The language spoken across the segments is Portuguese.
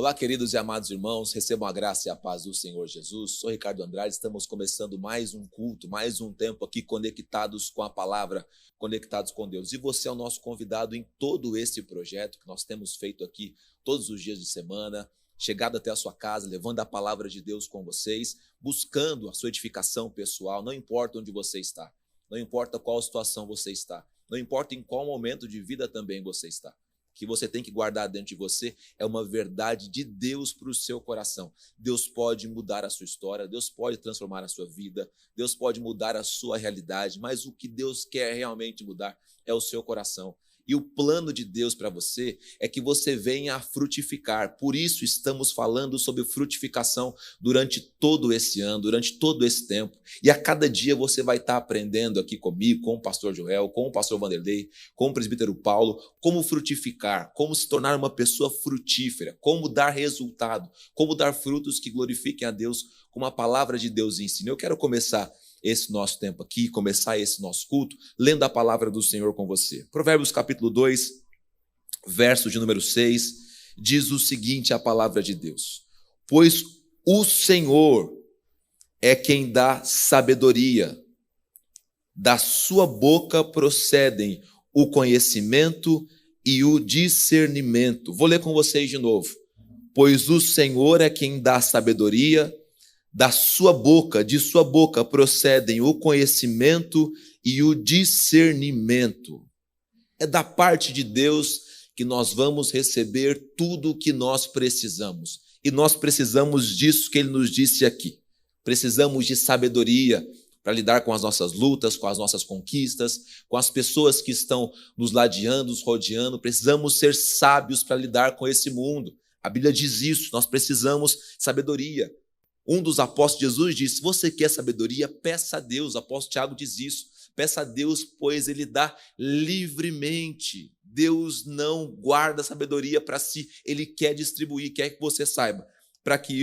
Olá, queridos e amados irmãos, recebam a graça e a paz do Senhor Jesus. Sou Ricardo Andrade, estamos começando mais um culto, mais um tempo aqui conectados com a palavra, conectados com Deus. E você é o nosso convidado em todo esse projeto que nós temos feito aqui todos os dias de semana, chegado até a sua casa, levando a palavra de Deus com vocês, buscando a sua edificação pessoal, não importa onde você está, não importa qual situação você está, não importa em qual momento de vida também você está. Que você tem que guardar dentro de você é uma verdade de Deus para o seu coração. Deus pode mudar a sua história, Deus pode transformar a sua vida, Deus pode mudar a sua realidade, mas o que Deus quer realmente mudar é o seu coração. E o plano de Deus para você é que você venha a frutificar. Por isso estamos falando sobre frutificação durante todo esse ano, durante todo esse tempo. E a cada dia você vai estar aprendendo aqui comigo, com o pastor Joel, com o pastor Vanderlei, com o presbítero Paulo, como frutificar, como se tornar uma pessoa frutífera, como dar resultado, como dar frutos que glorifiquem a Deus, como a palavra de Deus ensina. Eu quero começar esse nosso tempo aqui, começar esse nosso culto, lendo a palavra do Senhor com você. Provérbios capítulo 2, verso de número 6, diz o seguinte, a palavra de Deus: pois o Senhor é quem dá sabedoria, da sua boca procedem o conhecimento e o discernimento. Vou ler com vocês de novo. Pois o Senhor é quem dá sabedoria, da sua boca, de sua boca procedem o conhecimento e o discernimento. É da parte de Deus que nós vamos receber tudo o que nós precisamos. E nós precisamos disso que Ele nos disse aqui. Precisamos de sabedoria para lidar com as nossas lutas, com as nossas conquistas, com as pessoas que estão nos ladeando, nos rodeando. Precisamos ser sábios para lidar com esse mundo. A Bíblia diz isso, nós precisamos de sabedoria. Um dos apóstolos de Jesus disse: se você quer sabedoria, peça a Deus. O apóstolo Tiago diz isso. Peça a Deus, pois Ele dá livremente. Deus não guarda sabedoria para si. Ele quer distribuir, quer que você saiba. Para que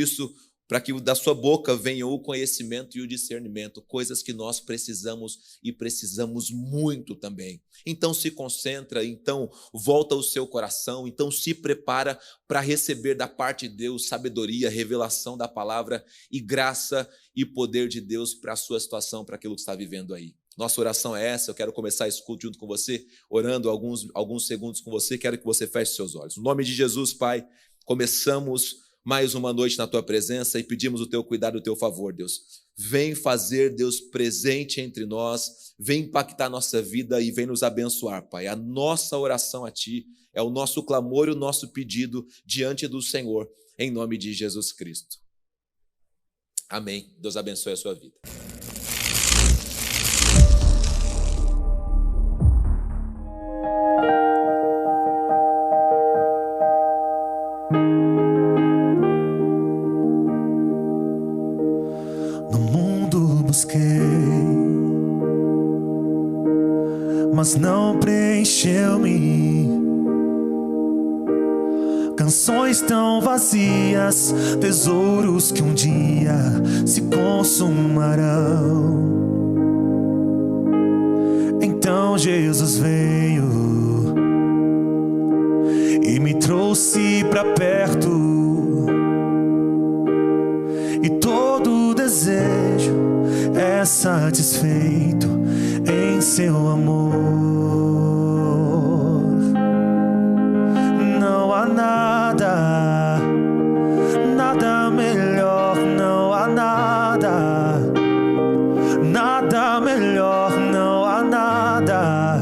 da sua boca venha o conhecimento e o discernimento. Coisas que nós precisamos e precisamos muito também. Então se concentra, então volta o seu coração, então se prepara para receber da parte de Deus sabedoria, revelação da palavra e graça e poder de Deus para a sua situação, para aquilo que está vivendo aí. Nossa oração é essa, eu quero começar esse culto junto com você, orando alguns segundos com você, quero que você feche seus olhos. No nome de Jesus, Pai, começamos mais uma noite na Tua presença e pedimos o Teu cuidado e o Teu favor, Deus. Vem fazer, Deus, presente entre nós, vem impactar a nossa vida e vem nos abençoar, Pai. A nossa oração a Ti é o nosso clamor e o nosso pedido diante do Senhor, em nome de Jesus Cristo. Amém. Deus abençoe a sua vida. Mas não preencheu-me. Canções tão vazias, tesouros que um dia se consumarão. Então Jesus veio e me trouxe pra perto, e todo desejo é satisfeito em seu amor. Não há nada, nada melhor, não há nada, nada melhor, não há nada,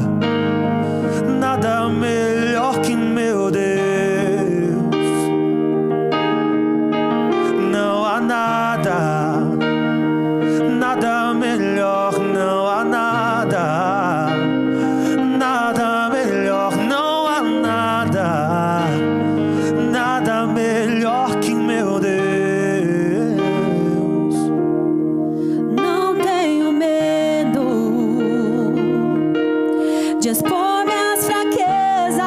nada melhor que meu Deus. Não há nada, nada melhor, não há nada, nada melhor, não há nada, nada melhor que meu Deus. Não tenho medo de expor minhas fraquezas,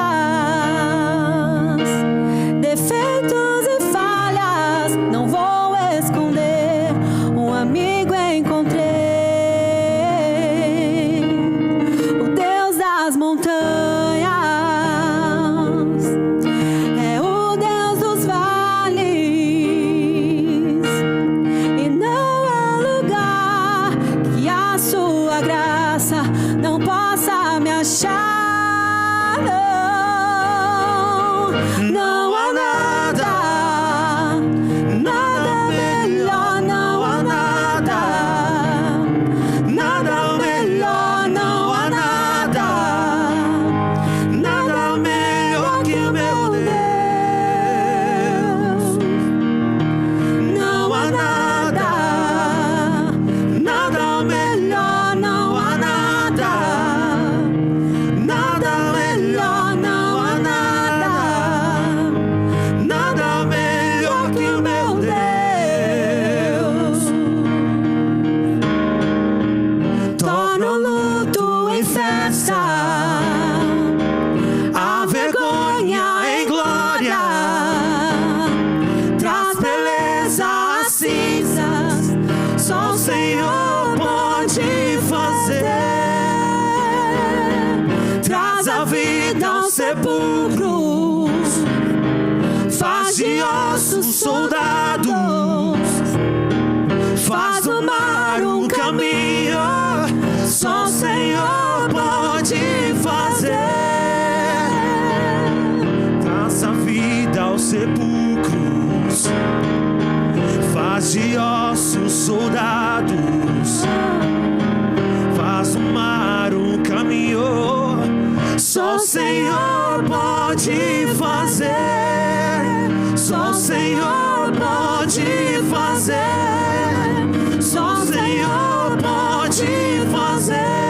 defeitos e falhas, não vou esconder. Um amigo encontrei. tua graça não possa me achar, não há nada, nada melhor, não há nada, nada melhor, não há nada, nada melhor que o meu Deus, não há nada, nada melhor, não há nada, nada melhor, não há nada, nada melhor que o meu Deus. Torna o luto em festa, a vergonha em glória, traz beleza às cinzas, só o Senhor pode fazer. Traz a vida aos sepulcros, faz de ossos soldados, faz do mar um caminho, só o Senhor pode fazer. Traz a vida aos sepulcros, faz de ossos soldados, faz do mar um caminho, só o Senhor pode fazer, só o Senhor pode fazer, só o Senhor pode fazer.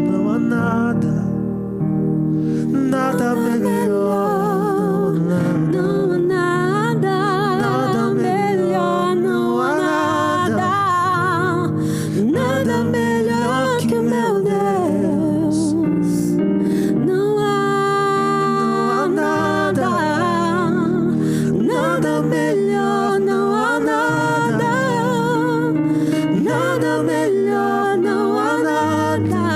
Não há nada, nada melhor, não há nada, nada melhor, não há nada, nada melhor que o meu Deus, não há nada, nada melhor, não há nada, nada melhor, não há nada,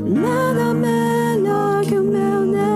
nada melhor que o meu Deus.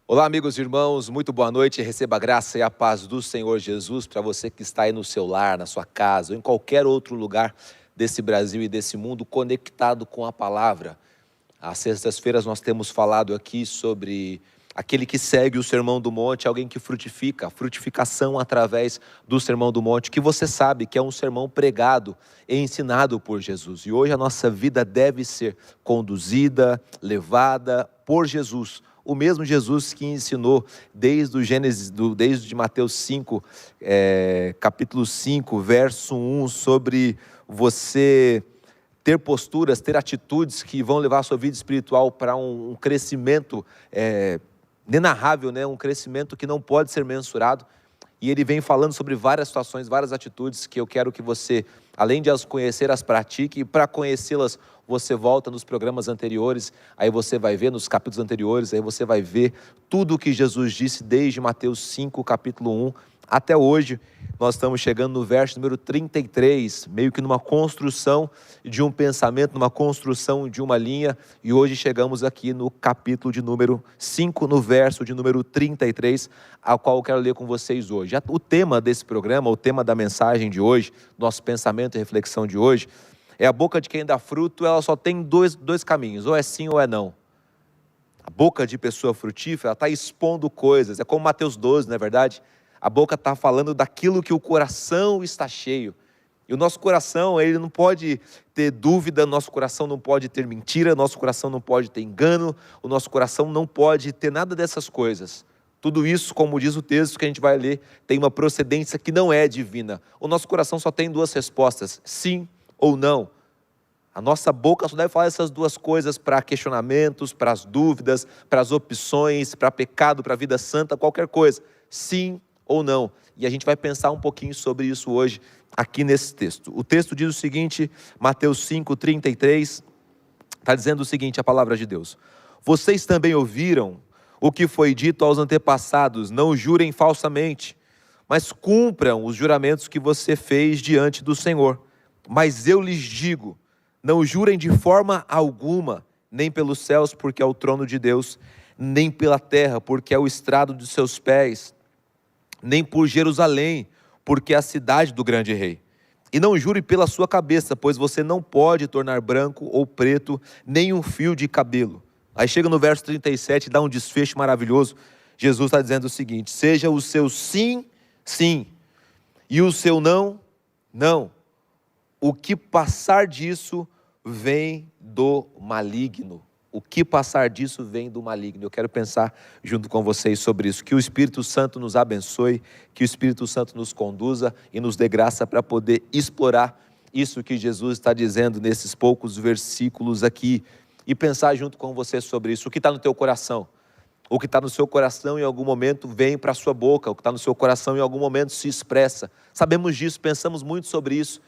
Olá, amigos e irmãos, muito boa noite. Receba a graça e a paz do Senhor Jesus para você que está aí no seu lar, na sua casa ou em qualquer outro lugar desse Brasil e desse mundo conectado com a palavra. Às sextas-feiras nós temos falado aqui sobre aquele que segue o Sermão do Monte, alguém que frutifica, a frutificação através do Sermão do Monte, que você sabe que é um sermão pregado e ensinado por Jesus. E hoje a nossa vida deve ser conduzida, levada por Jesus. O mesmo Jesus que ensinou desde o Gênesis, desde Mateus 5, capítulo 5, verso 1, sobre você ter posturas, ter atitudes que vão levar a sua vida espiritual para um crescimento inenarrável, né? Um crescimento que não pode ser mensurado. E ele vem falando sobre várias situações, várias atitudes que eu quero que você, além de as conhecer, as pratique. E para conhecê-las, você volta nos programas anteriores, aí você vai ver nos capítulos anteriores, aí você vai ver tudo o que Jesus disse desde Mateus 5, capítulo 1, até hoje. Nós estamos chegando no verso número 33, meio que numa construção de um pensamento, numa construção de uma linha, e hoje chegamos aqui no capítulo de número 5, no verso de número 33, ao qual eu quero ler com vocês hoje. O tema desse programa, o tema da mensagem de hoje, nosso pensamento e reflexão de hoje, é a boca de quem dá fruto. Ela só tem dois caminhos, ou é sim ou é não. A boca de pessoa frutífera, ela está expondo coisas, é como Mateus 12, não é verdade? A boca está falando daquilo que o coração está cheio. E o nosso coração, ele não pode ter dúvida, nosso coração não pode ter mentira, nosso coração não pode ter engano, o nosso coração não pode ter nada dessas coisas. Tudo isso, como diz o texto que a gente vai ler, tem uma procedência que não é divina. O nosso coração só tem duas respostas, sim ou não. A nossa boca só deve falar essas duas coisas para questionamentos, para as dúvidas, para as opções, para pecado, para a vida santa, qualquer coisa. Sim ou não. E a gente vai pensar um pouquinho sobre isso hoje, aqui nesse texto. O texto diz o seguinte, Mateus 5:33, está dizendo o seguinte, a palavra de Deus. Vocês também ouviram o que foi dito aos antepassados, não jurem falsamente, mas cumpram os juramentos que você fez diante do Senhor. Mas eu lhes digo, não jurem de forma alguma, nem pelos céus, porque é o trono de Deus, nem pela terra, porque é o estrado de seus pés, nem por Jerusalém, porque é a cidade do grande rei. E não jure pela sua cabeça, pois você não pode tornar branco ou preto nem um fio de cabelo. Aí chega no verso 37, dá um desfecho maravilhoso. Jesus está dizendo o seguinte, seja o seu sim, sim, e o seu não, não. O que passar disso vem do maligno. O que passar disso vem do maligno. Eu quero pensar junto com vocês sobre isso. Que o Espírito Santo nos abençoe, que o Espírito Santo nos conduza e nos dê graça para poder explorar isso que Jesus está dizendo nesses poucos versículos aqui. E pensar junto com você sobre isso. O que está no teu coração? O que está no seu coração em algum momento vem para a sua boca. O que está no seu coração em algum momento se expressa. Sabemos disso, pensamos muito sobre isso.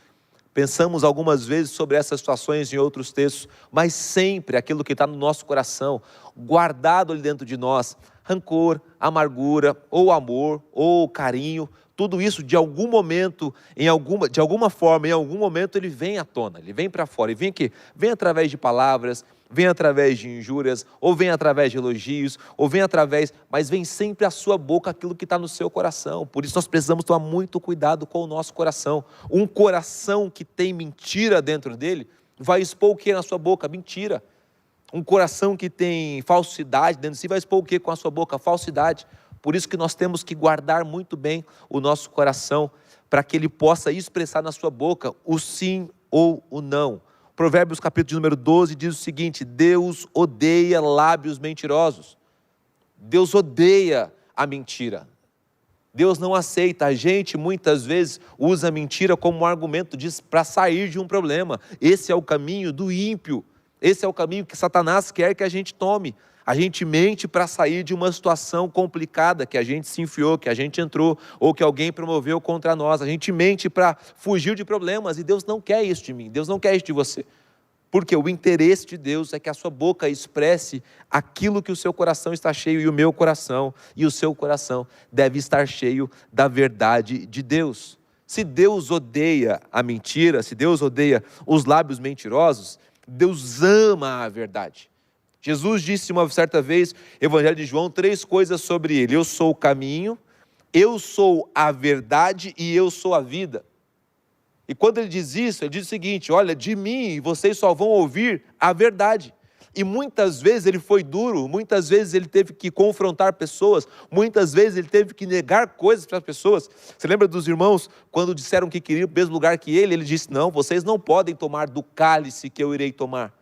Pensamos algumas vezes sobre essas situações em outros textos, mas sempre aquilo que está no nosso coração, guardado ali dentro de nós, rancor, amargura, ou amor, ou carinho, tudo isso de algum momento, de alguma forma, em algum momento ele vem à tona, ele vem para fora, e vem aqui, vem através de palavras, vem através de injúrias, ou vem através de elogios, ou vem através, mas vem sempre à sua boca aquilo que está no seu coração. Por isso nós precisamos tomar muito cuidado com o nosso coração. Um coração que tem mentira dentro dele, vai expor o que na sua boca? Mentira. Um coração que tem falsidade dentro de si, vai expor o que com a sua boca? Falsidade. Por isso que nós temos que guardar muito bem o nosso coração, para que ele possa expressar na sua boca o sim ou o não. Provérbios capítulo de número 12 diz o seguinte, Deus odeia lábios mentirosos. Deus odeia a mentira. Deus não aceita. A gente muitas vezes usa a mentira como um argumento para sair de um problema. Esse é o caminho do ímpio. Esse é o caminho que Satanás quer que a gente tome. A gente mente para sair de uma situação complicada que a gente se enfiou, que a gente entrou, ou que alguém promoveu contra nós. A gente mente para fugir de problemas, e Deus não quer isso de mim, Deus não quer isso de você. Porque o interesse de Deus é que a sua boca expresse aquilo que o seu coração está cheio, e o meu coração, e o seu coração deve estar cheio da verdade de Deus. Se Deus odeia a mentira, se Deus odeia os lábios mentirosos, Deus ama a verdade. Jesus disse uma certa vez, Evangelho de João, 3 coisas sobre ele. Eu sou o caminho, eu sou a verdade e eu sou a vida. E quando ele diz isso, ele diz o seguinte, olha, de mim vocês só vão ouvir a verdade. E muitas vezes ele foi duro, muitas vezes ele teve que confrontar pessoas, muitas vezes ele teve que negar coisas para as pessoas. Você lembra dos irmãos, quando disseram que queriam o mesmo lugar que ele disse, não, vocês não podem tomar do cálice que eu irei tomar.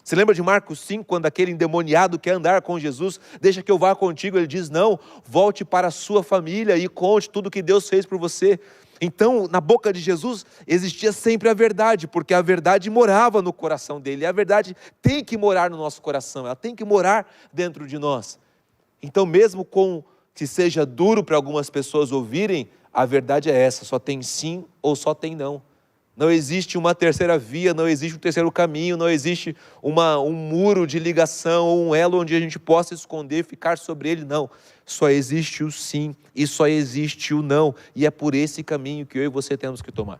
Você lembra de Marcos 5, quando aquele endemoniado quer andar com Jesus, deixa que eu vá contigo, ele diz, não, volte para a sua família e conte tudo que Deus fez por você. Então, na boca de Jesus, existia sempre a verdade, porque a verdade morava no coração dele, e a verdade tem que morar no nosso coração, ela tem que morar dentro de nós. Então, mesmo com que seja duro para algumas pessoas ouvirem, a verdade é essa, só tem sim ou só tem não. Não existe uma terceira via, não existe um terceiro caminho, não existe um muro de ligação ou um elo onde a gente possa esconder, ficar sobre ele, não. Só existe o sim e só existe o não. E é por esse caminho que eu e você temos que tomar.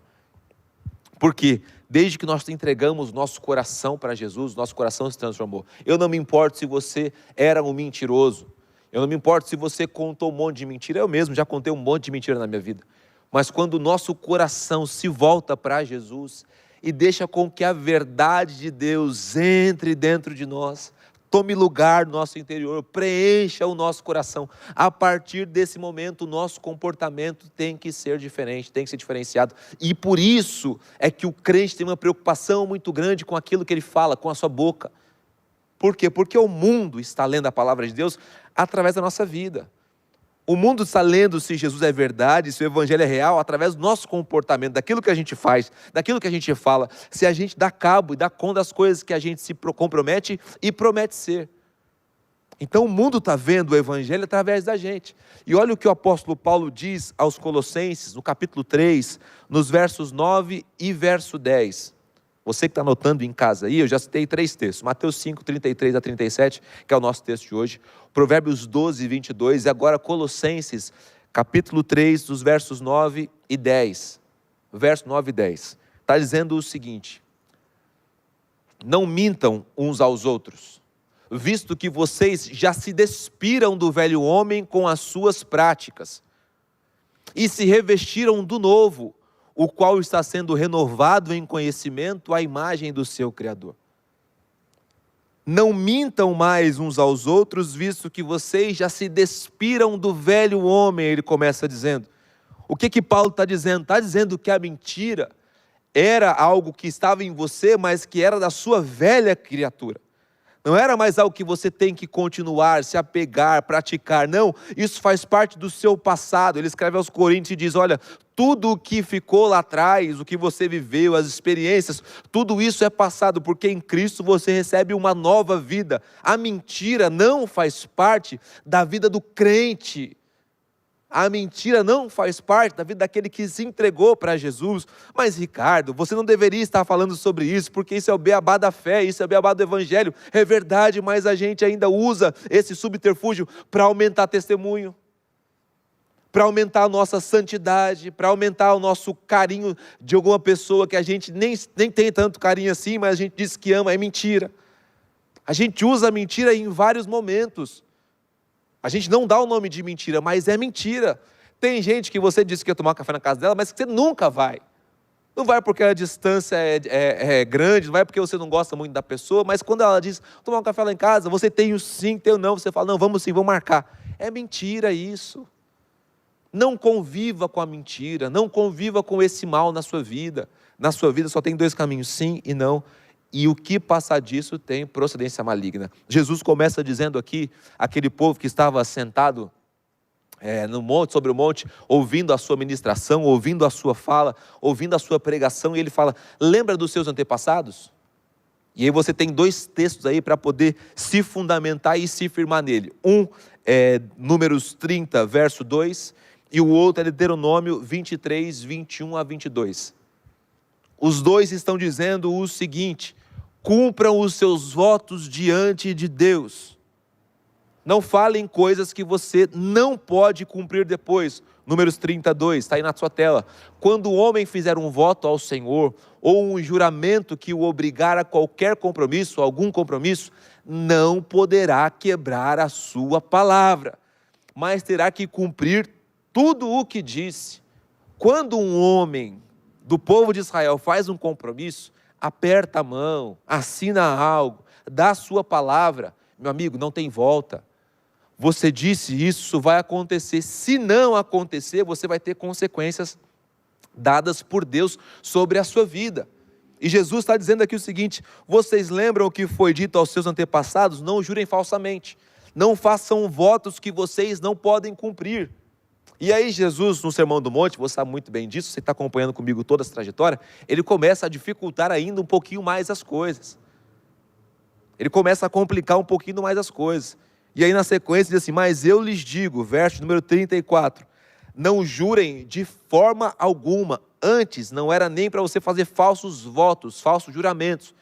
Porque desde que nós entregamos nosso coração para Jesus, nosso coração se transformou. Eu não me importo se você era um mentiroso. Eu não me importo se você contou um monte de mentira. Eu mesmo já contei um monte de mentira na minha vida. Mas quando o nosso coração se volta para Jesus e deixa com que a verdade de Deus entre dentro de nós, tome lugar no nosso interior, preencha o nosso coração, a partir desse momento o nosso comportamento tem que ser diferente, tem que ser diferenciado. E por isso é que o crente tem uma preocupação muito grande com aquilo que ele fala, com a sua boca. Por quê? Porque o mundo está lendo a palavra de Deus através da nossa vida. O mundo está lendo se Jesus é verdade, se o Evangelho é real, através do nosso comportamento, daquilo que a gente faz, daquilo que a gente fala, se a gente dá cabo e dá conta das coisas que a gente se compromete e promete ser. Então o mundo está vendo o evangelho através da gente. E olha o que o apóstolo Paulo diz aos Colossenses, no capítulo 3, nos versos 9 e verso 10. Você que está anotando em casa aí, eu já citei 3 textos. Mateus 5, 33 a 37, que é o nosso texto de hoje. Provérbios 12, 22. E agora Colossenses, capítulo 3, dos versos 9 e 10. Verso 9 e 10. Está dizendo o seguinte: não mintam uns aos outros, visto que vocês já se despiram do velho homem com as suas práticas, e se revestiram do novo, o qual está sendo renovado em conhecimento à imagem do seu Criador. Não mintam mais uns aos outros, visto que vocês já se despiram do velho homem, ele começa dizendo. O que Paulo está dizendo? Está dizendo que a mentira era algo que estava em você, mas que era da sua velha criatura. Não era mais algo que você tem que continuar, se apegar, praticar. Não, isso faz parte do seu passado. Ele escreve aos Coríntios e diz, olha, tudo o que ficou lá atrás, o que você viveu, as experiências, tudo isso é passado, porque em Cristo você recebe uma nova vida. A mentira não faz parte da vida do crente. A mentira não faz parte da vida daquele que se entregou para Jesus. Mas Ricardo, você não deveria estar falando sobre isso, porque isso é o beabá da fé, isso é o beabá do evangelho. É verdade, mas a gente ainda usa esse subterfúgio para aumentar testemunho, para aumentar a nossa santidade, para aumentar o nosso carinho de alguma pessoa que a gente nem tem tanto carinho assim, mas a gente diz que ama. É mentira. A gente usa a mentira em vários momentos. A gente não dá o nome de mentira, mas é mentira. Tem gente que você disse que ia tomar café na casa dela, mas que você nunca vai. Não vai porque a distância é grande, não vai porque você não gosta muito da pessoa, mas quando ela diz, tomar um café lá em casa, você tem o sim, tem o não, você fala, não, vamos sim, vamos marcar. É mentira isso. Não conviva com a mentira, não conviva com esse mal na sua vida. Na sua vida só tem 2 caminhos, sim e não. E o que passar disso tem procedência maligna. Jesus começa dizendo aqui, aquele povo que estava sentado no monte, sobre o monte, ouvindo a sua ministração, ouvindo a sua fala, ouvindo a sua pregação, e ele fala, lembra dos seus antepassados? E aí você tem 2 textos aí para poder se fundamentar e se firmar nele. Um é Números 30, verso 2, e o outro é Deuteronômio 23, 21 a 22. Os 2 estão dizendo o seguinte: cumpram os seus votos diante de Deus. Não falem coisas que você não pode cumprir depois. Números 32, está aí na sua tela. Quando o homem fizer um voto ao Senhor, ou um juramento que o obrigar a qualquer compromisso, algum compromisso, não poderá quebrar a sua palavra, mas terá que cumprir tudo o que disse. Quando um homem do povo de Israel faz um compromisso, aperta a mão, assina algo, dá a sua palavra, meu amigo, não tem volta. Você disse isso, vai acontecer. Se não acontecer, você vai ter consequências dadas por Deus sobre a sua vida. E Jesus está dizendo aqui o seguinte: vocês lembram o que foi dito aos seus antepassados? Não jurem falsamente, não façam votos que vocês não podem cumprir. E aí Jesus, no Sermão do Monte, você sabe muito bem disso, você está acompanhando comigo toda essa trajetória, ele começa a dificultar ainda um pouquinho mais as coisas. Ele começa a complicar um pouquinho mais as coisas. E aí na sequência diz assim, mas eu lhes digo, verso número 34, não jurem de forma alguma, antes não era nem para você fazer falsos votos, falsos juramentos.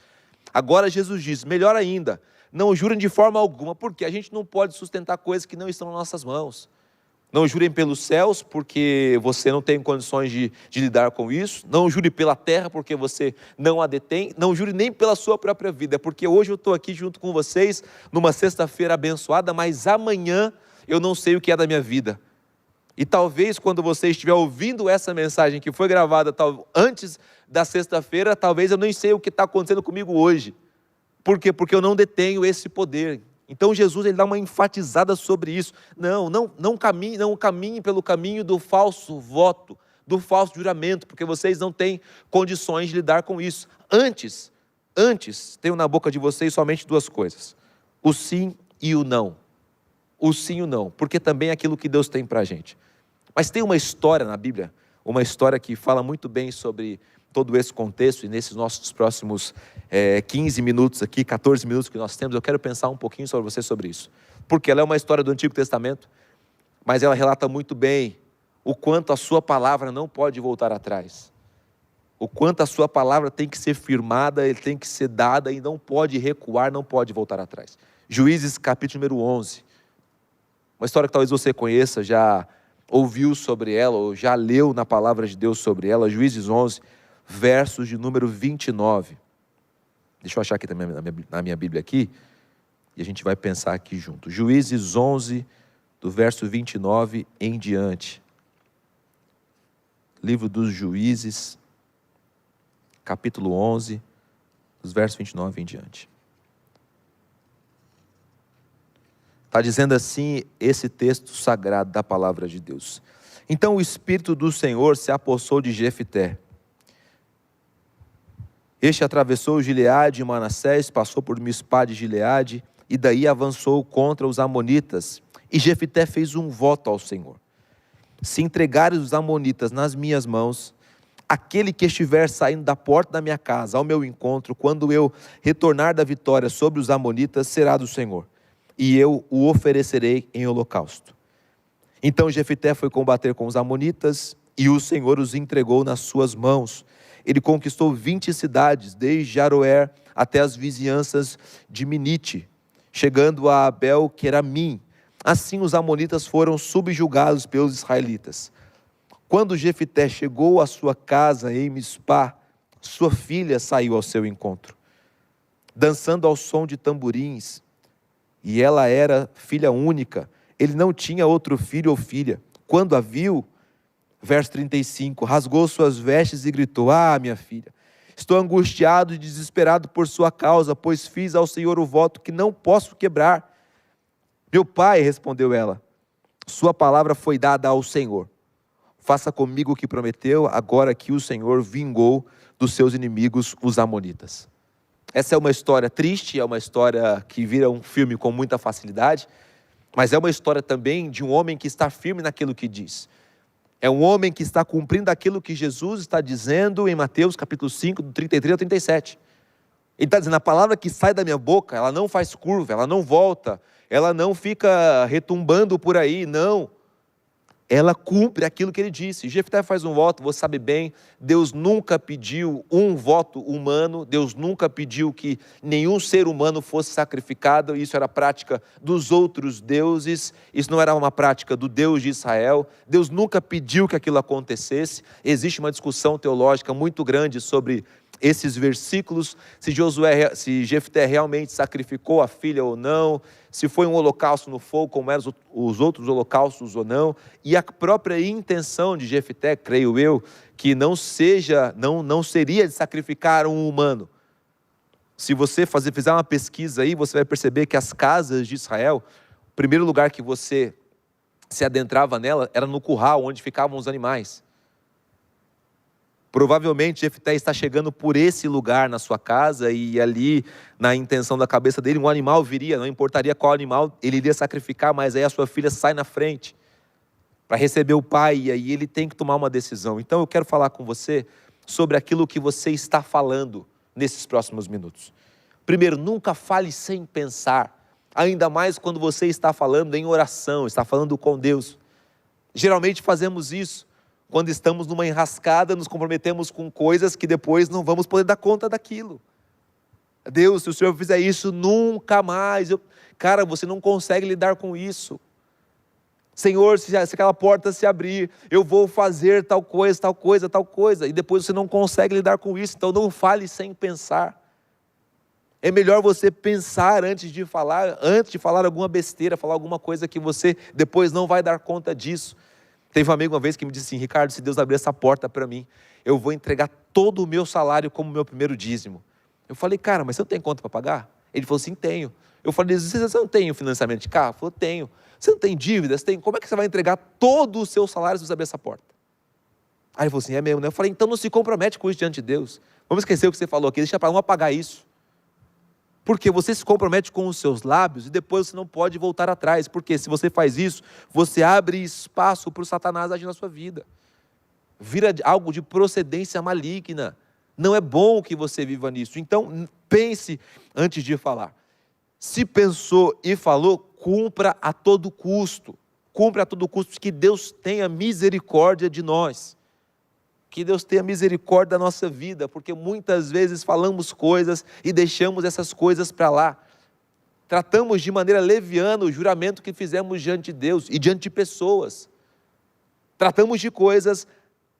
Agora Jesus diz, melhor ainda, não jurem de forma alguma, porque a gente não pode sustentar coisas que não estão nas nossas mãos. Não jurem pelos céus, porque você não tem condições de lidar com isso. Não jure pela terra, porque você não a detém. Não jure nem pela sua própria vida, porque hoje eu estou aqui junto com vocês, numa sexta-feira abençoada, mas amanhã eu não sei o que é da minha vida. E talvez quando você estiver ouvindo essa mensagem que foi gravada antes da sexta-feira, talvez eu nem sei o que está acontecendo comigo hoje. Por quê? Porque eu não detenho esse poder. Então Jesus ele dá uma enfatizada sobre isso. Não caminhem pelo caminho do falso voto, do falso juramento, porque vocês não têm condições de lidar com isso. Antes, tenho na boca de vocês somente 2 coisas: o sim e o não. O sim e o não, porque também é aquilo que Deus tem para a gente. Mas tem uma história na Bíblia, uma história que fala muito bem sobre todo esse contexto, e nesses nossos próximos 15 minutos aqui, 14 minutos que nós temos, eu quero pensar um pouquinho sobre isso. porque ela é uma história do Antigo Testamento, mas ela relata muito bem o quanto a sua palavra não pode voltar atrás. O quanto a sua palavra tem que ser firmada, ele tem que ser dada e não pode recuar, não pode voltar atrás. Juízes capítulo número 11. Uma história que talvez você conheça, já ouviu sobre ela, ou já leu na palavra de Deus sobre ela. Juízes 11, versos de número 29. Deixa eu achar aqui também na minha Bíblia aqui, e a gente vai pensar aqui junto. Juízes 11, do verso 29 em diante. Livro dos Juízes, capítulo 11, dos versos 29 em diante. Está dizendo assim esse texto sagrado da palavra de Deus. Então o Espírito do Senhor se apossou de Jefté. Este atravessou Gileade e Manassés, passou por Mispá de Gileade, e daí avançou contra os amonitas. E Jefté fez um voto ao Senhor: se entregares os amonitas nas minhas mãos, aquele que estiver saindo da porta da minha casa ao meu encontro, quando eu retornar da vitória sobre os amonitas, será do Senhor, e eu o oferecerei em holocausto. Então Jefté foi combater com os amonitas, e o Senhor os entregou nas suas mãos. Ele conquistou 20 cidades, desde Aroer até as vizinhanças de Minite, chegando a Abel-Queramim. Assim os amonitas foram subjugados pelos israelitas. Quando Jefté chegou à sua casa em Mispá, sua filha saiu ao seu encontro, dançando ao som de tamborins, e ela era filha única, ele não tinha outro filho ou filha. Quando a viu, verso 35, rasgou suas vestes e gritou: ah, minha filha, estou angustiado e desesperado por sua causa, pois fiz ao Senhor o voto que não posso quebrar. Meu pai, respondeu ela, sua palavra foi dada ao Senhor. Faça comigo o que prometeu, agora que o Senhor vingou dos seus inimigos, os amonitas. Essa é uma história triste, é uma história que vira um filme com muita facilidade, mas é uma história também de um homem que está firme naquilo que diz. É um homem que está cumprindo aquilo que Jesus está dizendo em Mateus capítulo 5, do 33 ao 37. Ele está dizendo: a palavra que sai da minha boca, ela não faz curva, ela não volta, ela não fica retumbando por aí, não. Ela cumpre aquilo que ele disse. Jefté faz um voto, você sabe bem, Deus nunca pediu um voto humano, Deus nunca pediu que nenhum ser humano fosse sacrificado, isso era prática dos outros deuses, isso não era uma prática do Deus de Israel, Deus nunca pediu que aquilo acontecesse. Existe uma discussão teológica muito grande sobre esses versículos, se Jefté realmente sacrificou a filha ou não, se foi um holocausto no fogo, como eram os outros holocaustos ou não, e a própria intenção de Jefté, creio eu, que não seria de sacrificar um humano. Se você fizer uma pesquisa aí, você vai perceber que as casas de Israel, o primeiro lugar que você se adentrava nela era no curral, onde ficavam os animais. Provavelmente Jefté está chegando por esse lugar na sua casa, e ali, na intenção da cabeça dele, um animal viria, não importaria qual animal ele iria sacrificar, mas aí a sua filha sai na frente para receber o pai, e aí ele tem que tomar uma decisão. Então eu quero falar com você sobre aquilo que você está falando nesses próximos minutos. Primeiro, nunca fale sem pensar, ainda mais quando você está falando em oração, está falando com Deus. Geralmente fazemos isso. Quando estamos numa enrascada, nos comprometemos com coisas que depois não vamos poder dar conta daquilo. Deus, se o Senhor fizer isso, nunca mais. Cara, você não consegue lidar com isso. Senhor, se aquela porta se abrir, eu vou fazer tal coisa, tal coisa, tal coisa. E depois você não consegue lidar com isso. Então não fale sem pensar. É melhor você pensar antes de falar alguma besteira, falar alguma coisa que você depois não vai dar conta disso. Teve um amigo uma vez que me disse assim: Ricardo, se Deus abrir essa porta para mim, eu vou entregar todo o meu salário como meu primeiro dízimo. Eu falei: cara, mas você não tem conta para pagar? Ele falou: sim, tenho. Eu falei: você não tem financiamento de carro? Ele falou: tenho. Você não tem dívidas? Tem. Como é que você vai entregar todo o seu salário se você abrir essa porta? Aí ele falou assim: é mesmo, né? Eu falei: então não se compromete com isso diante de Deus. Vamos esquecer o que você falou aqui, deixa para um apagar isso. Porque você se compromete com os seus lábios e depois você não pode voltar atrás. Porque se você faz isso, você abre espaço para o Satanás agir na sua vida. Vira algo de procedência maligna. Não é bom que você viva nisso. Então, pense antes de falar. Se pensou e falou, cumpra a todo custo. Cumpra a todo custo, que Deus tenha misericórdia de nós. Que Deus tenha misericórdia da nossa vida, porque muitas vezes falamos coisas e deixamos essas coisas para lá. Tratamos de maneira leviana o juramento que fizemos diante de Deus e diante de pessoas. Tratamos de coisas,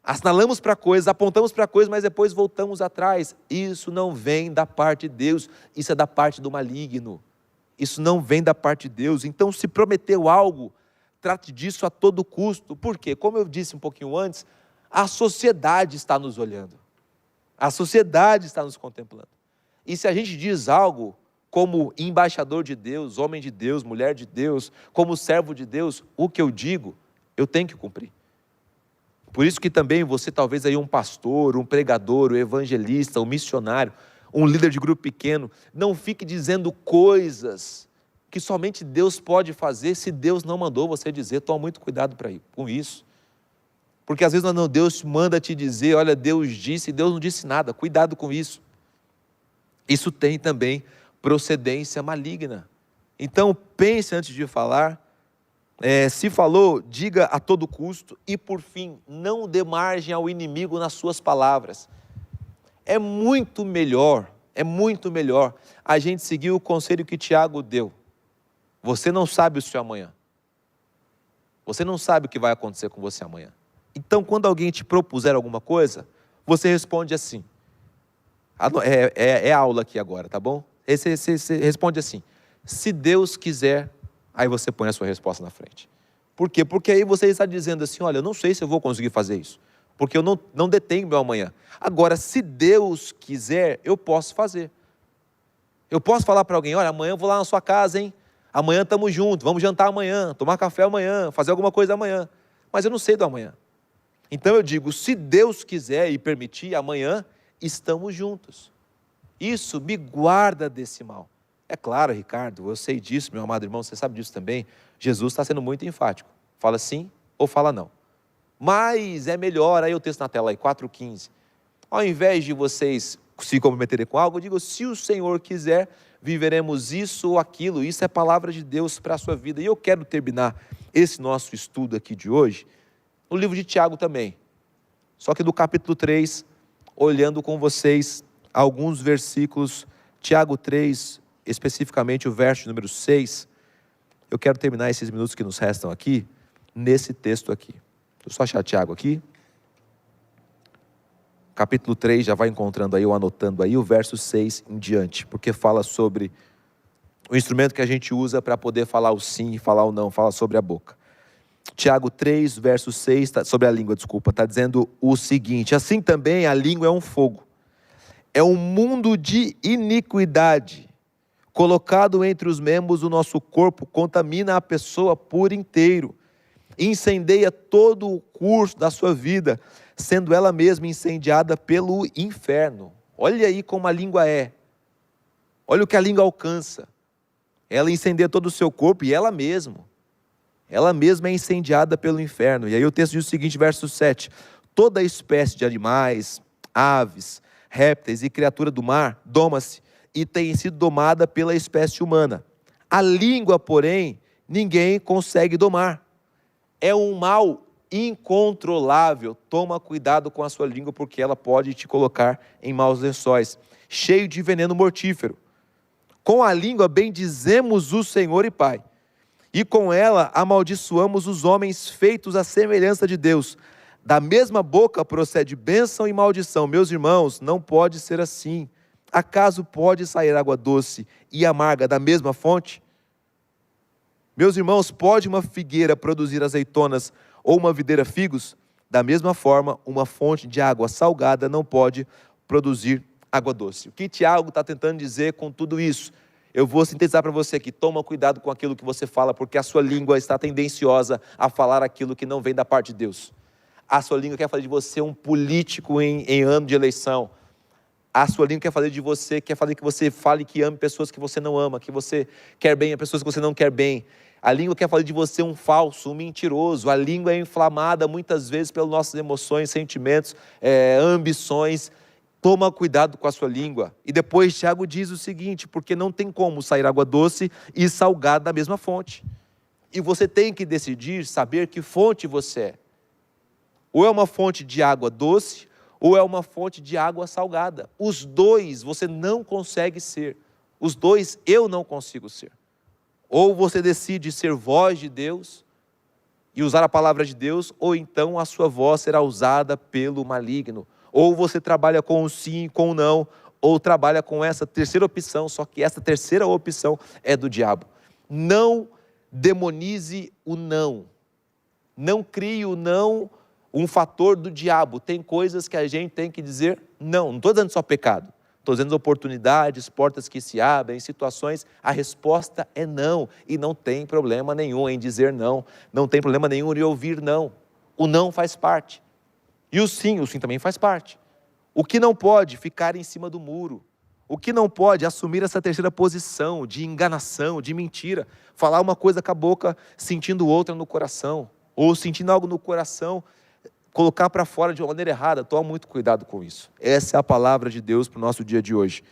assinalamos para coisas, apontamos para coisas, mas depois voltamos atrás. Isso não vem da parte de Deus, isso é da parte do maligno. Isso não vem da parte de Deus. Então, se prometeu algo, trate disso a todo custo. Por quê? Como eu disse um pouquinho antes, a sociedade está nos olhando. A sociedade está nos contemplando. E se a gente diz algo como embaixador de Deus, homem de Deus, mulher de Deus, como servo de Deus, o que eu digo, eu tenho que cumprir. Por isso que também você, talvez aí um pastor, um pregador, um evangelista, um missionário, um líder de grupo pequeno, não fique dizendo coisas que somente Deus pode fazer se Deus não mandou você dizer. Toma muito cuidado com isso. Porque às vezes não, Deus manda te dizer, olha, Deus disse e Deus não disse nada. Cuidado com isso. Isso tem também procedência maligna. Então pense antes de falar. Se falou, diga a todo custo. E por fim, não dê margem ao inimigo nas suas palavras. É muito melhor a gente seguir o conselho que Tiago deu. Você não sabe o seu amanhã. Você não sabe o que vai acontecer com você amanhã. Então, quando alguém te propuser alguma coisa, você responde assim. É aula aqui agora, tá bom? Você responde assim. Se Deus quiser, aí você põe a sua resposta na frente. Por quê? Porque aí você está dizendo assim, olha, eu não sei se eu vou conseguir fazer isso. Porque eu não detenho meu amanhã. Agora, se Deus quiser, eu posso fazer. Eu posso falar para alguém, olha, amanhã eu vou lá na sua casa, hein? Amanhã estamos juntos, vamos jantar amanhã, tomar café amanhã, fazer alguma coisa amanhã. Mas eu não sei do amanhã. Então eu digo, se Deus quiser e permitir, amanhã estamos juntos. Isso me guarda desse mal. É claro, Ricardo, eu sei disso, meu amado irmão, você sabe disso também. Jesus está sendo muito enfático. Fala sim ou fala não. Mas é melhor, aí o texto na tela aí, 4:15. Ao invés de vocês se comprometerem com algo, eu digo, se o Senhor quiser, viveremos isso ou aquilo. Isso é palavra de Deus para a sua vida. E eu quero terminar esse nosso estudo aqui de hoje, no livro de Tiago também. Só que do capítulo 3, olhando com vocês alguns versículos, Tiago 3, especificamente o verso número 6, eu quero terminar esses minutos que nos restam aqui, nesse texto aqui. Deixa eu só achar Tiago aqui. Capítulo 3, já vai encontrando aí, ou anotando aí, o verso 6 em diante, porque fala sobre o instrumento que a gente usa para poder falar o sim e falar o não, fala sobre a boca. Tiago 3, verso 6, sobre a língua, está dizendo o seguinte, assim também a língua é um fogo, é um mundo de iniquidade, colocado entre os membros do nosso corpo, contamina a pessoa por inteiro, incendeia todo o curso da sua vida, sendo ela mesma incendiada pelo inferno. Olha aí como a língua é, olha o que a língua alcança, ela incendeia todo o seu corpo e ela mesma é incendiada pelo inferno. E aí o texto diz o seguinte, verso 7, toda espécie de animais, aves, répteis e criatura do mar, doma-se e tem sido domada pela espécie humana. A língua, porém, ninguém consegue domar. É um mal incontrolável. Toma cuidado com a sua língua, porque ela pode te colocar em maus lençóis, cheio de veneno mortífero. Com a língua bendizemos o Senhor e Pai, e com ela amaldiçoamos os homens feitos à semelhança de Deus. Da mesma boca procede bênção e maldição. Meus irmãos, não pode ser assim. Acaso pode sair água doce e amarga da mesma fonte? Meus irmãos, pode uma figueira produzir azeitonas ou uma videira figos? Da mesma forma, uma fonte de água salgada não pode produzir água doce. O que Tiago está tentando dizer com tudo isso? Eu vou sintetizar para você aqui, toma cuidado com aquilo que você fala, porque a sua língua está tendenciosa a falar aquilo que não vem da parte de Deus. A sua língua quer fazer de você um político em ano de eleição. A sua língua quer fazer de você, quer fazer que você fale que ame pessoas que você não ama, que você quer bem a pessoas que você não quer bem. A língua quer fazer de você um falso, um mentiroso. A língua é inflamada muitas vezes pelas nossas emoções, sentimentos, ambições. Toma cuidado com a sua língua. E depois Tiago diz o seguinte: porque não tem como sair água doce e salgada da mesma fonte. E você tem que decidir, saber que fonte você é. Ou é uma fonte de água doce, ou é uma fonte de água salgada. Os dois você não consegue ser. Os dois eu não consigo ser. Ou você decide ser voz de Deus e usar a palavra de Deus, ou então a sua voz será usada pelo maligno. Ou você trabalha com o sim e com o não, ou trabalha com essa terceira opção, só que essa terceira opção é do diabo. Não demonize o não. Não crie o não um fator do diabo. Tem coisas que a gente tem que dizer não. Não estou dizendo só pecado. Estou dizendo oportunidades, portas que se abrem, situações. A resposta é não. E não tem problema nenhum em dizer não. Não tem problema nenhum em ouvir não. O não faz parte. E o sim também faz parte. O que não pode ficar em cima do muro. O que não pode assumir essa terceira posição de enganação, de mentira. Falar uma coisa com a boca, sentindo outra no coração. Ou sentindo algo no coração, colocar para fora de uma maneira errada. Toma muito cuidado com isso. Essa é a palavra de Deus para o nosso dia de hoje.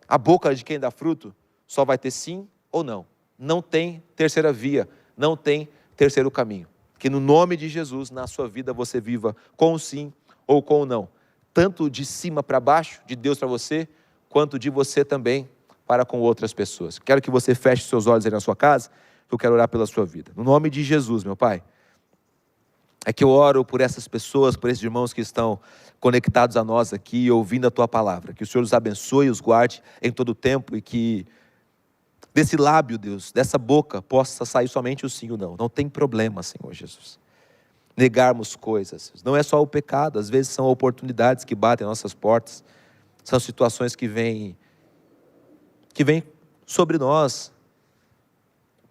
A boca de quem dá fruto só vai ter sim ou não. Não tem terceira via, não tem terceiro caminho. Que no nome de Jesus, na sua vida, você viva com o sim ou com o não. Tanto de cima para baixo, de Deus para você, quanto de você também para com outras pessoas. Quero que você feche seus olhos aí na sua casa, que eu quero orar pela sua vida. No nome de Jesus, meu Pai. É que eu oro por essas pessoas, por esses irmãos que estão conectados a nós aqui, ouvindo a Tua palavra. Que o Senhor os abençoe e os guarde em todo o tempo e que desse lábio, Deus, dessa boca, possa sair somente o sim ou não. Não tem problema, Senhor Jesus. Negarmos coisas. Não é só o pecado, às vezes são oportunidades que batem em nossas portas. São situações que vêm sobre nós.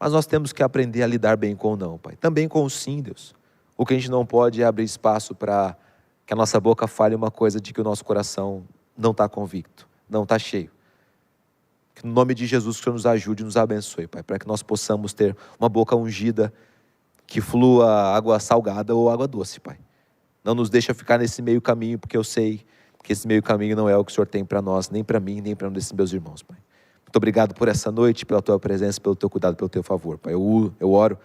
Mas nós temos que aprender a lidar bem com o não, Pai. Também com o sim, Deus. O que a gente não pode é abrir espaço para que a nossa boca fale uma coisa de que o nosso coração não está convicto, não está cheio. Que no nome de Jesus, que o Senhor nos ajude e nos abençoe, Pai, para que nós possamos ter uma boca ungida, que flua água salgada ou água doce, Pai. Não nos deixa ficar nesse meio caminho, porque eu sei que esse meio caminho não é o que o Senhor tem para nós, nem para mim, nem para um desses meus irmãos, Pai. Muito obrigado por essa noite, pela Tua presença, pelo Teu cuidado, pelo Teu favor, Pai. Eu oro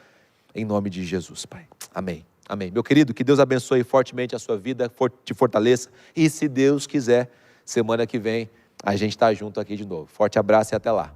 em nome de Jesus, Pai. Amém. Amém. Meu querido, que Deus abençoe fortemente a sua vida, te fortaleça. E se Deus quiser, semana que vem, a gente está junto aqui de novo. Forte abraço e até lá.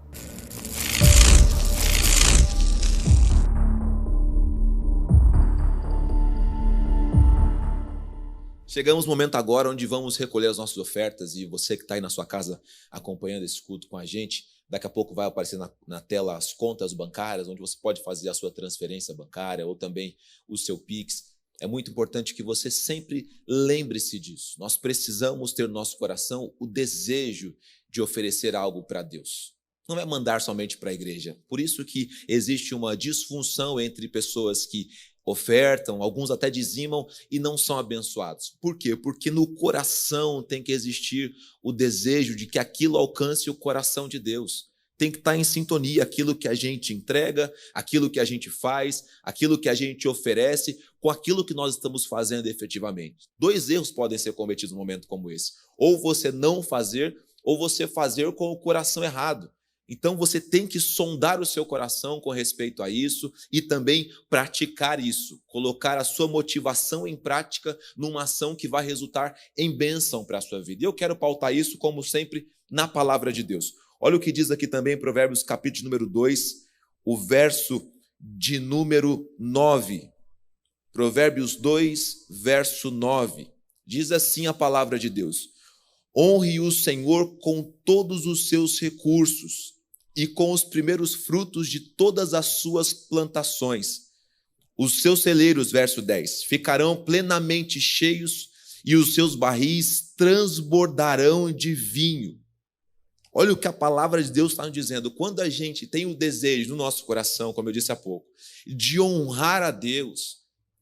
Chegamos no momento agora onde vamos recolher as nossas ofertas e você que está aí na sua casa acompanhando esse culto com a gente, daqui a pouco vai aparecer na tela as contas bancárias, onde você pode fazer a sua transferência bancária ou também o seu Pix. É muito importante que você sempre lembre-se disso. Nós precisamos ter no nosso coração o desejo de oferecer algo para Deus. Não é mandar somente para a igreja. Por isso que existe uma disfunção entre pessoas que ofertam, alguns até dizimam e não são abençoados. Por quê? Porque no coração tem que existir o desejo de que aquilo alcance o coração de Deus. Tem que estar em sintonia aquilo que a gente entrega, aquilo que a gente faz, aquilo que a gente oferece, com aquilo que nós estamos fazendo efetivamente. 2 erros podem ser cometidos num momento como esse. Ou você não fazer, ou você fazer com o coração errado. Então você tem que sondar o seu coração com respeito a isso e também praticar isso, colocar a sua motivação em prática numa ação que vai resultar em bênção para a sua vida. E eu quero pautar isso, como sempre, na palavra de Deus. Olha o que diz aqui também em Provérbios capítulo número 2, o verso de número 9. Provérbios 2, verso 9. Diz assim a palavra de Deus: honre o Senhor com todos os seus recursos e com os primeiros frutos de todas as suas plantações. Os seus celeiros, verso 10, ficarão plenamente cheios e os seus barris transbordarão de vinho. Olha o que a palavra de Deus está nos dizendo. Quando a gente tem o desejo no nosso coração, como eu disse há pouco, de honrar a Deus,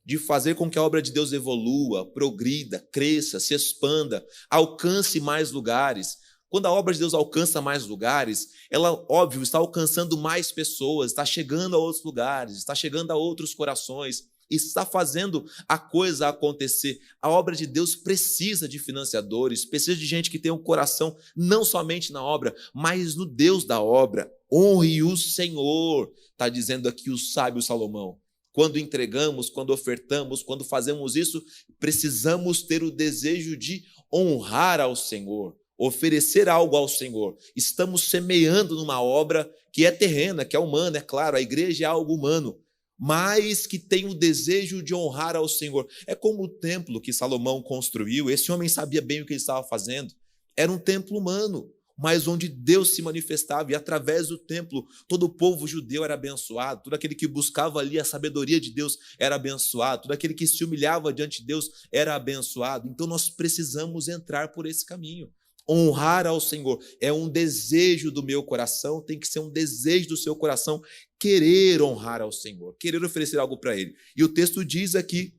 de fazer com que a obra de Deus evolua, progrida, cresça, se expanda, alcance mais lugares. Quando a obra de Deus alcança mais lugares, ela, óbvio, está alcançando mais pessoas, está chegando a outros lugares, está chegando a outros corações. está fazendo a coisa acontecer. A obra de Deus precisa de financiadores, precisa de gente que tenha um coração não somente na obra, mas no Deus da obra. Honre o Senhor, está dizendo aqui o sábio Salomão. Quando entregamos, quando ofertamos, quando fazemos isso, precisamos ter o desejo de honrar ao Senhor, oferecer algo ao Senhor. Estamos semeando numa obra que é terrena, que é humana, é claro, a igreja é algo humano, mas que tem o desejo de honrar ao Senhor. É como o templo que Salomão construiu. Esse homem sabia bem o que ele estava fazendo. Era um templo humano, mas onde Deus se manifestava, e através do templo todo o povo judeu era abençoado, todo aquele que buscava ali a sabedoria de Deus era abençoado, todo aquele que se humilhava diante de Deus era abençoado. Então nós precisamos entrar por esse caminho. Honrar ao Senhor é um desejo do meu coração, tem que ser um desejo do seu coração, querer honrar ao Senhor, querer oferecer algo para Ele. E o texto diz aqui,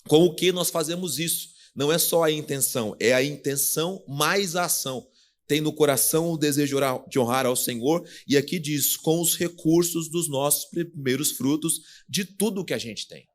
com o que nós fazemos isso? Não é só a intenção, é a intenção mais a ação. Tem no coração o desejo de honrar ao Senhor, e aqui diz, com os recursos dos nossos primeiros frutos, de tudo que a gente tem.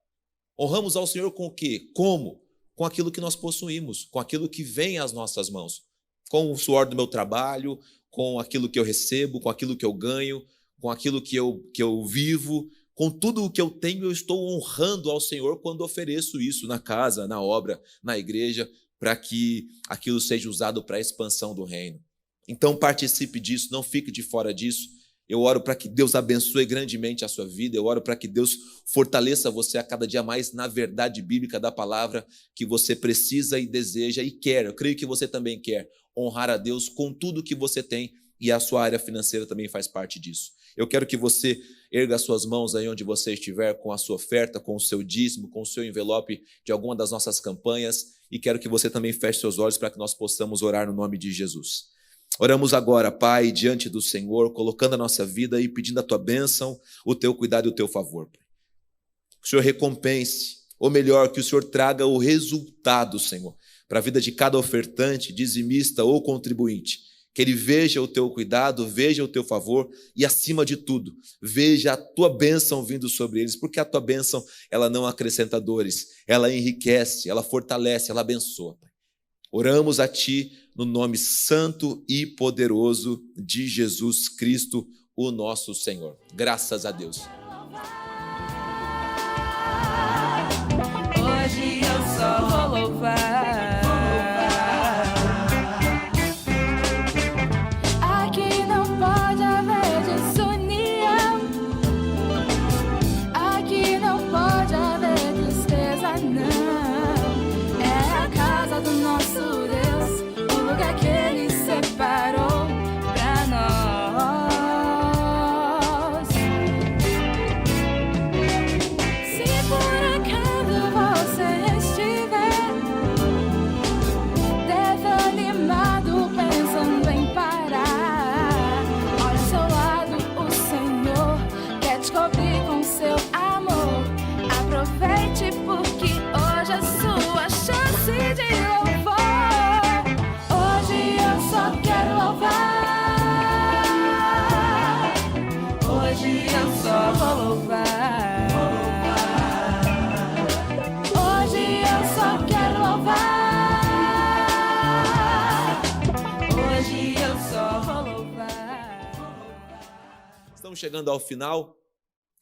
Honramos ao Senhor com o quê? Como? Com aquilo que nós possuímos, com aquilo que vem às nossas mãos. Com o suor do meu trabalho, com aquilo que eu recebo, com aquilo que eu ganho, com aquilo que eu vivo, com tudo o que eu tenho, eu estou honrando ao Senhor quando ofereço isso na casa, na obra, na igreja, para que aquilo seja usado para a expansão do reino. Então participe disso, não fique de fora disso. Eu oro para que Deus abençoe grandemente a sua vida, eu oro para que Deus fortaleça você a cada dia mais na verdade bíblica da palavra que você precisa e deseja e quer. Eu creio que você também quer honrar a Deus com tudo que você tem, e a sua área financeira também faz parte disso. Eu quero que você erga as suas mãos aí onde você estiver, com a sua oferta, com o seu dízimo, com o seu envelope de alguma das nossas campanhas, e quero que você também feche seus olhos para que nós possamos orar no nome de Jesus. Oramos agora, Pai, diante do Senhor, colocando a nossa vida e pedindo a Tua bênção, o Teu cuidado e o Teu favor. Pai. Que o Senhor recompense, ou melhor, que o Senhor traga o resultado, Senhor, para a vida de cada ofertante, dizimista ou contribuinte. Que ele veja o Teu cuidado, veja o Teu favor e, acima de tudo, veja a Tua bênção vindo sobre eles, porque a Tua bênção, ela não acrescenta dores, ela enriquece, ela fortalece, ela abençoa. Pai. Oramos a Ti no nome santo e poderoso de Jesus Cristo, o nosso Senhor. Graças a Deus. Hoje eu só vou louvar. Aqui não pode haver desunião. Aqui não pode haver tristeza, não. É a casa do nosso Deus, o lugar que Ele separou pra nós. Se por acaso você estiver desanimado, pensando em parar, olha ao seu lado, o Senhor quer te cobrir com seu amor. Aproveite, porque hoje é sua chance de louvor. Hoje eu só quero louvar. Hoje eu só vou louvar. Hoje eu só quero louvar. Hoje eu só vou louvar. Estamos chegando ao final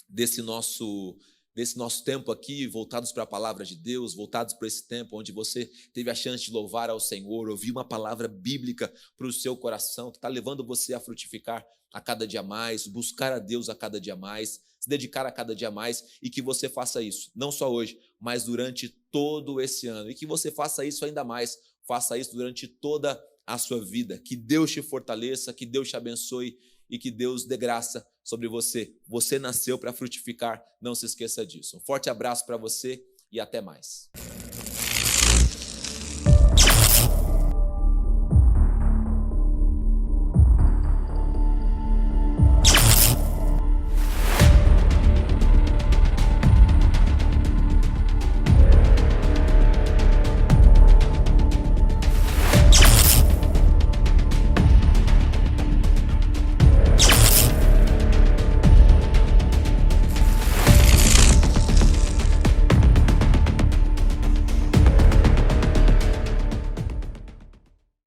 desse nosso tempo aqui, voltados para a palavra de Deus, voltados para esse tempo onde você teve a chance de louvar ao Senhor, ouvir uma palavra bíblica para o seu coração, que está levando você a frutificar a cada dia mais, buscar a Deus a cada dia mais, se dedicar a cada dia mais, e que você faça isso, não só hoje, mas durante todo esse ano, e que você faça isso ainda mais, faça isso durante toda a sua vida. Que Deus te fortaleça, que Deus te abençoe e que Deus dê graça sobre você. Você nasceu para frutificar, não se esqueça disso. Um forte abraço para você e até mais.